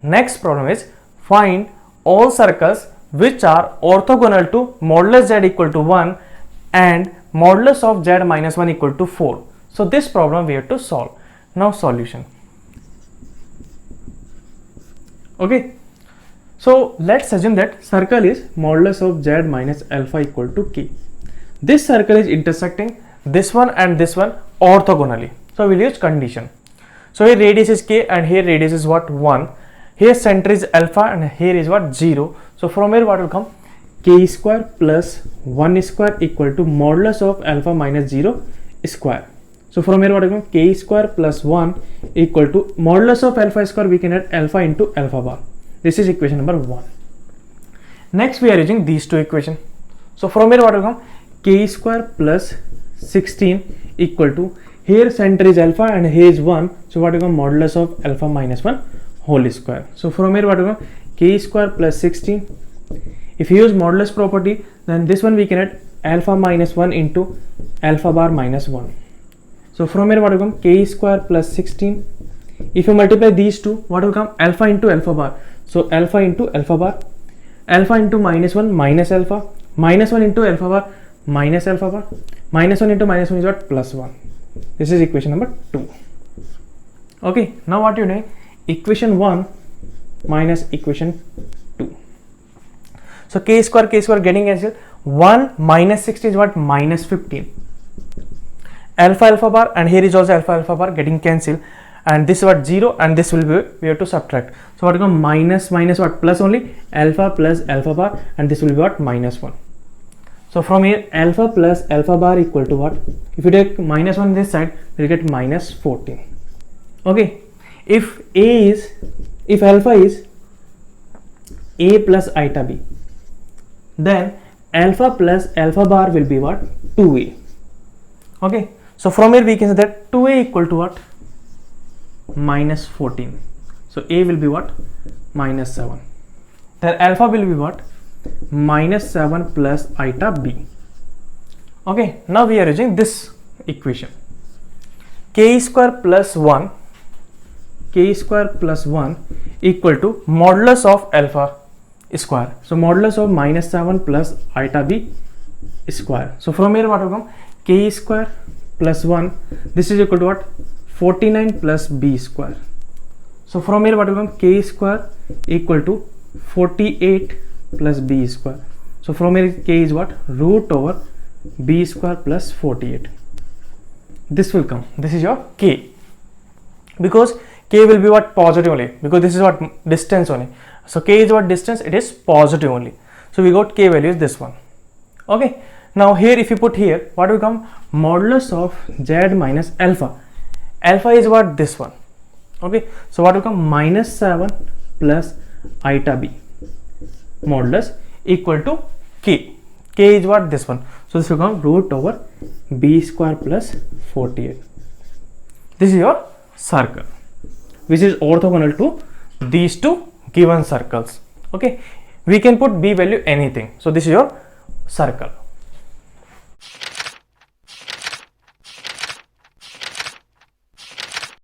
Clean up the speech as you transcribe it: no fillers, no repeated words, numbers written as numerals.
Next problem is find all circles which are orthogonal to modulus z equal to 1 and modulus of z minus 1 equal to 4. So this problem we have to solve. Now solution. Okay, so let's assume that circle is modulus of z minus alpha equal to k. This circle is intersecting this one and this one orthogonally. So we'll use condition. So here radius is k and here radius is what, 1. Here center is alpha and here is what, 0. So from here what will come, k square plus 1 square equal to modulus of alpha minus 0 square. So from here what will come, k square plus 1 equal to modulus of alpha square, we can add alpha into alpha bar. This is equation number 1. Next we are using these two equations. So from here what will come, k square plus 16 equal to, here center is alpha and here is 1. So what will come, modulus of alpha minus 1 whole square. So from here what will come, k square plus 16. If you use modulus property, then this one we can add alpha minus 1 into alpha bar minus 1. So from here what will come, k square plus 16. If you multiply these two, what will come, alpha into alpha bar. So alpha into alpha bar, alpha into minus 1 minus alpha, minus 1 into alpha bar minus alpha bar, minus 1 into minus 1 is what, plus 1. This is equation number 2. Okay, now what you doing, equation 1 minus equation 2. So k square getting cancelled. 1 minus 16 is what, minus 15. Alpha bar and here is also alpha bar getting cancelled, and this is what, 0 and this will be, we have to subtract. So what will come, minus what, plus only, alpha plus alpha bar, and this will be what, minus 1. So from here alpha plus alpha bar equal to what, if you take minus 1 this side, we will get minus 14. Okay, if alpha is a plus iota b, then alpha plus alpha bar will be what, 2a. Okay, so from here we can say that 2a equal to what, minus 14. So a will be what, minus 7. Then alpha will be what, minus 7 plus iota b. Okay, now we are using this equation, k square plus 1 equal to modulus of alpha square. So modulus of minus 7 plus iota b square. So from here what will come, k square plus 1, this is equal to what, 49 plus b square. So from here what will come, k square equal to 48 plus b square. So from here k is what, root over b square plus 48. This will come, this is your k, because k will be what, positive only, because this is what, distance only. So k is what, distance, it is positive only. So we got k value is this one. Okay, now here if you put here, what will come, modulus of z minus alpha. Alpha is what, this one. Okay, so what will come, minus 7 plus iota b modulus equal to k. K is what, this one. So this will come root over b square plus 48. This is your circle which is orthogonal to these two given circles. Okay, we can put b value anything. So this is your circle.